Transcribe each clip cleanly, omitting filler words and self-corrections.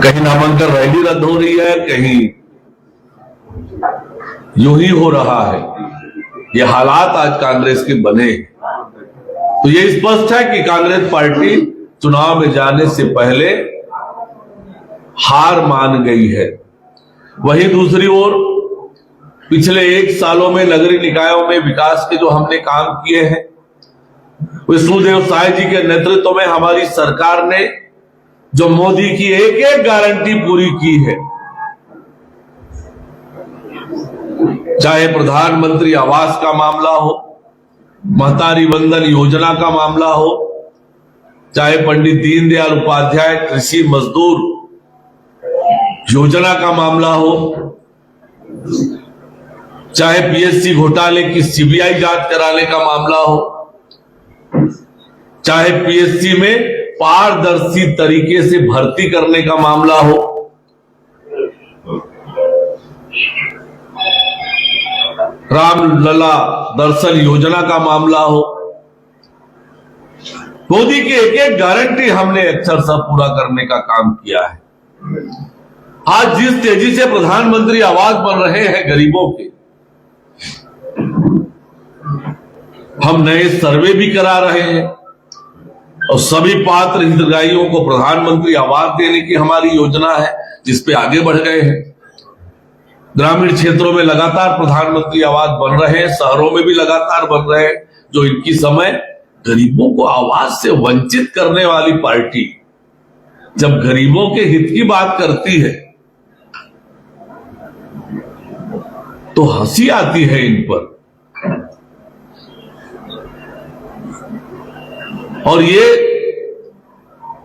कहीं नामांकन रैली रद्द हो रही है, कहीं यूं ही हो रहा है। ये हालात आज कांग्रेस के बने, तो ये स्पष्ट है कि कांग्रेस पार्टी चुनाव में जाने से पहले हार मान गई है। वहीं दूसरी ओर पिछले 1 सालों में नगरीय निकायों में विकास के जो हमने काम किए हैं, विष्णुदेव साय जी के नेतृत्व में हमारी सरकार ने जो मोदी की एक एक गारंटी पूरी की है, चाहे प्रधानमंत्री आवास का मामला हो, महतारी वंदन योजना का मामला हो, चाहे पंडित दीनदयाल उपाध्याय कृषि मजदूर योजना का मामला हो, चाहे पीएससी घोटाले की सीबीआई जांच कराने का मामला हो, चाहे पीएससी में पारदर्शी तरीके से भर्ती करने का मामला हो, रामलला दर्शन योजना का मामला हो, मोदी की एक एक गारंटी हमने अक्षरशः पूरा करने का काम किया है। आज जिस तेजी से प्रधानमंत्री आवास बन रहे हैं गरीबों के, हम नए सर्वे भी करा रहे हैं और सभी पात्र हितग्राहियों को प्रधानमंत्री आवास देने की हमारी योजना है, जिस पे आगे बढ़ गए हैं। ग्रामीण क्षेत्रों में लगातार प्रधानमंत्री आवास बन रहे हैं, शहरों में भी लगातार बन रहे हैं। जो इनकी समय गरीबों को आवास से वंचित करने वाली पार्टी जब गरीबों के हित की बात करती है तो हंसी आती है इन पर। और ये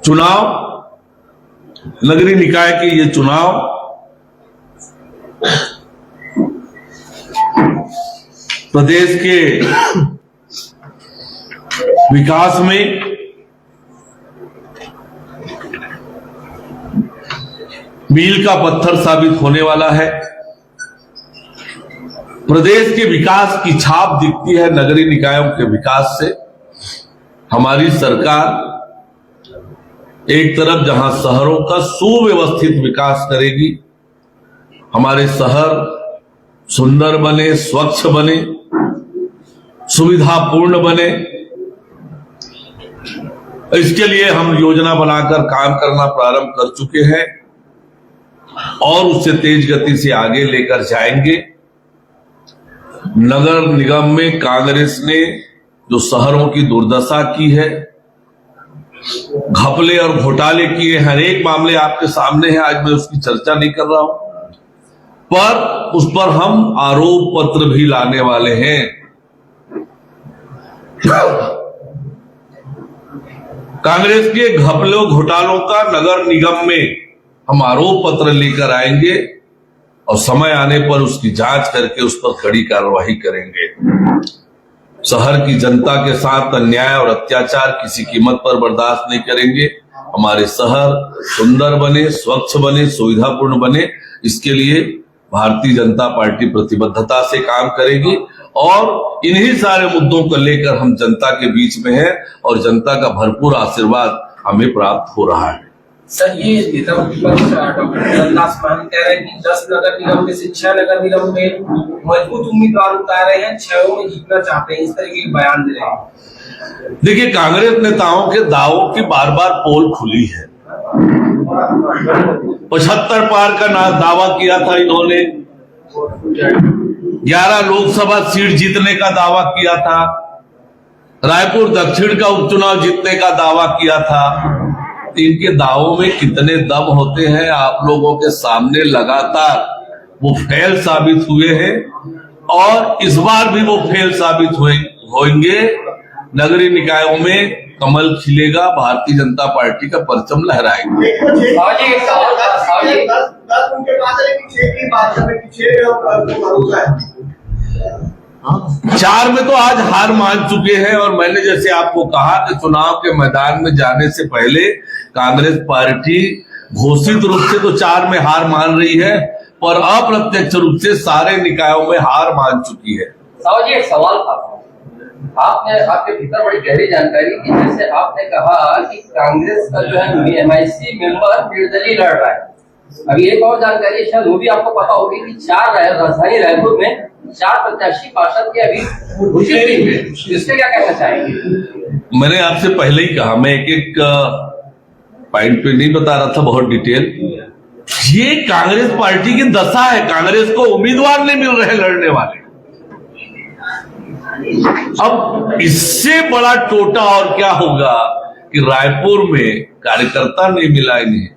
चुनाव, नगरीय निकाय के ये चुनाव प्रदेश के विकास में मील का पत्थर साबित होने वाला है। प्रदेश के विकास की छाप दिखती है नगरीय निकायों के विकास से। हमारी सरकार एक तरफ जहां शहरों का सुव्यवस्थित विकास करेगी, हमारे शहर सुंदर बने, स्वच्छ बने, सुविधापूर्ण बने, इसके लिए हम योजना बनाकर काम करना प्रारंभ कर चुके हैं और उससे तेज गति से आगे लेकर जाएंगे। नगर निगम में कांग्रेस ने जो शहरों की दुर्दशा की है, घपले और घोटाले किए, हर एक मामले आपके सामने है। आज मैं उसकी चर्चा नहीं कर रहा हूं, पर उस पर हम आरोप पत्र भी लाने वाले हैं। कांग्रेस के घपलों घोटालों का नगर निगम में हम आरोप पत्र लेकर आएंगे और समय आने पर उसकी जांच करके उस पर कड़ी कार्रवाई करेंगे। शहर की जनता के साथ अन्याय और अत्याचार किसी कीमत पर बर्दाश्त नहीं करेंगे। हमारे शहर सुंदर बने, स्वच्छ बने, सुविधापूर्ण बने, इसके लिए भारतीय जनता पार्टी प्रतिबद्धता से काम करेगी और इन्हीं सारे मुद्दों को लेकर हम जनता के बीच में हैं और जनता का भरपूर आशीर्वाद हमें प्राप्त हो रहा है। सर, ये डॉक्टर जगन्नाथ मान कह रहे हैं कि 10 नगर निगम में से 6 नगर निगम में मजबूत उम्मीदवार उतार रहे हैं, 6 में जीतना चाहते हैं, इस तरीके के बयान दे रहे हैं। देखिए, कांग्रेस नेताओं के दावों की बार बार पोल खुली है। 75 पार का दावा किया था इन्होंने, 11 लोकसभा सीट जीतने का दावा किया था, रायपुर दक्षिण का उपचुनाव जीतने का दावा किया था। इनके दावों में कितने दम होते हैं आप लोगों के सामने लगातार वो फेल साबित हुए हैं और इस बार भी वो फेल साबित होंगे। नगरीय निकायों में कमल खिलेगा, भारतीय जनता पार्टी का परचम लहराएंगे। चार में तो आज हार मान चुके हैं और मैंने जैसे आपको कहा कि चुनाव के मैदान में जाने से पहले कांग्रेस पार्टी घोषित रूप से तो 4 में हार मान रही है, पर अप्रत्यक्ष रूप से सारे निकायों में हार मान चुकी है। साहब जी, एक सवाल था आपने आपके भीतर बड़ी गहरी जानकारी की, जैसे आपने कहा कि कांग्रेस का जो है एमआईसी मेंबर निर्दलीय लड़ रहा है। अभी एक और जानकारी शायद वो भी आपको पता होगी कि राजधानी रायपुर में 4 प्रत्याशी पार्षद के अभी घोषित नहीं हुए। इससे क्या कहना चाहेंगे? मैंने आपसे पहले ही कहा, मैं एक एक पॉइंट पे नहीं बता रहा था बहुत डिटेल। ये कांग्रेस पार्टी की दशा है, कांग्रेस को उम्मीदवार नहीं मिल रहे लड़ने वाले। अब इससे बड़ा टोटा और क्या होगा कि रायपुर में कार्यकर्ता नहीं मिला इन्हें,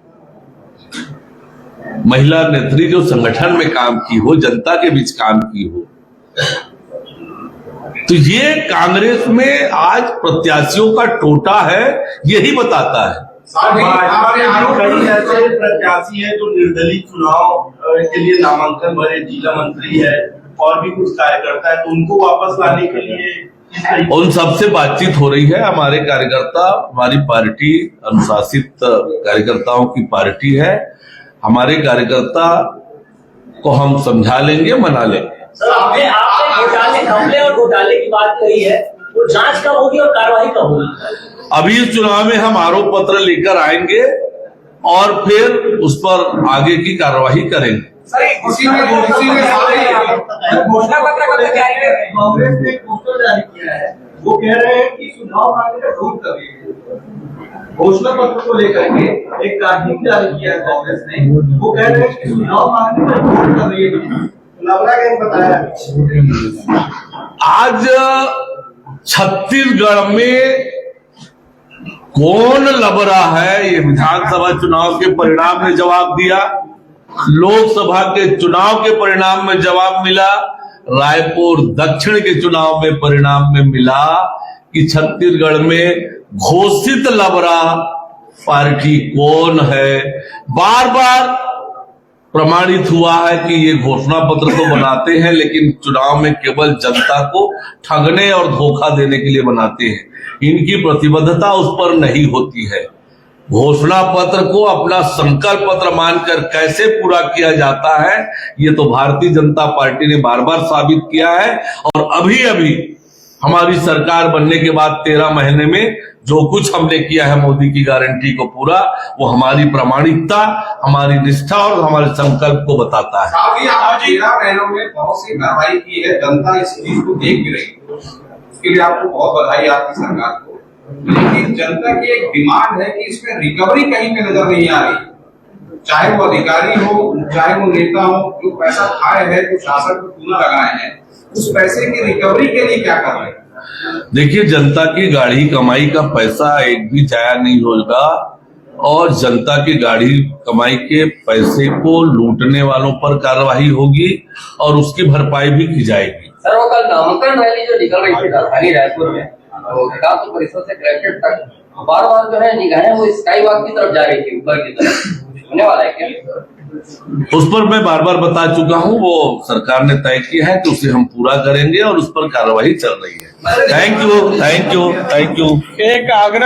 महिला नेत्री जो संगठन में काम की हो, जनता के बीच काम की हो, तो ये कांग्रेस में आज प्रत्याशियों का टोटा है, यही बताता है। भाजपा में कई ऐसे प्रत्याशी हैं जो निर्दलीय चुनाव के लिए नामांकन भरे, जिला मंत्री है और भी कुछ कार्यकर्ता है, तो उनको वापस लाने के लिए उन सबसे बातचीत हो रही है। हमारे कार्यकर्ता, हमारी पार्टी अनुशासित कार्यकर्ताओं की पार्टी है। हमारे कार्यकर्ता को हम समझा लेंगे, मना लेंगे। सर, आपने घोटाले, घपले और घोटाले की बात कही है, तो जांच कब होगी और कार्रवाई कब होगी? अभी इस चुनाव में हम आरोप पत्र लेकर आएंगे और फिर उस पर आगे की कार्रवाई करेंगे। सर, इसी में घोषणा पत्र कब तक जारी है? कांग्रेस ने एक पोस्टर जारी किया है, वो कह रहे हैं कि चुनाव आने का ढोंग कर रही है। घोषणा पत्र को लेकर के एक कार्टून जारी किया है कांग्रेस ने, वो कह रहे हैं कि चुनाव आने का ढोंग कर रही है। लवड़ा क्या बताया आज छत्तीसगढ़ में कौन लबरा है, ये विधानसभा चुनाव के परिणाम ने जवाब दिया, लोकसभा के चुनाव के परिणाम में जवाब मिला, रायपुर दक्षिण के चुनाव में परिणाम में मिला कि छत्तीसगढ़ में घोषित लबरा पार्टी कौन है। बार बार प्रमाणित हुआ है कि ये घोषणा पत्र तो बनाते हैं, लेकिन चुनाव में केवल जनता को ठगने और धोखा देने के लिए बनाते हैं। इनकी प्रतिबद्धता उस पर नहीं होती है। घोषणा पत्र को अपना संकल्प पत्र मानकर कैसे पूरा किया जाता है, ये तो भारतीय जनता पार्टी ने बार बार साबित किया है। और अभी अभी हमारी सरकार बनने के बाद 13 महीने में जो कुछ हमने किया है मोदी की गारंटी को पूरा, वो हमारी प्रामाणिकता, हमारी निष्ठा और हमारे संकल्प को बताता है। साथ ही आप 13 महीनों में बहुत सी कार्रवाई की है, जनता इस चीज को देख भी रही है, उसके लिए आपको बहुत बधाई आपकी सरकार को। लेकिन जनता की एक डिमांड है कि इसमें रिकवरी कहीं पे नजर नहीं आ रही। चाहे वो अधिकारी हो, चाहे वो नेता हो, जो पैसा खाए हैं, जो शासन को चूना लगाए हैं, उस पैसे की रिकवरी के लिए क्या कर रहे हैं? देखिए, जनता की गाढ़ी कमाई का पैसा एक भी जाया नहीं होगा और जनता की गाढ़ी कमाई के पैसे को लूटने वालों पर कार्रवाई होगी और उसकी भरपाई भी की जाएगी। सर, वो कल नामांकन रैली जो निकल रही थी राजधानी रायपुर में, तो विकास परिषद से कलेक्ट्रेट तक बार बार जो है निगाहें वो स्काई वॉक की तरफ जा रही थी, ऊपर की तरफ। होने वाला है क्या? उस पर मैं बार बार बता चुका हूं, वो सरकार ने तय किया है कि उसे हम पूरा करेंगे और उस पर कार्रवाई चल रही है। Thank you, thank you, thank you. एक आग्रह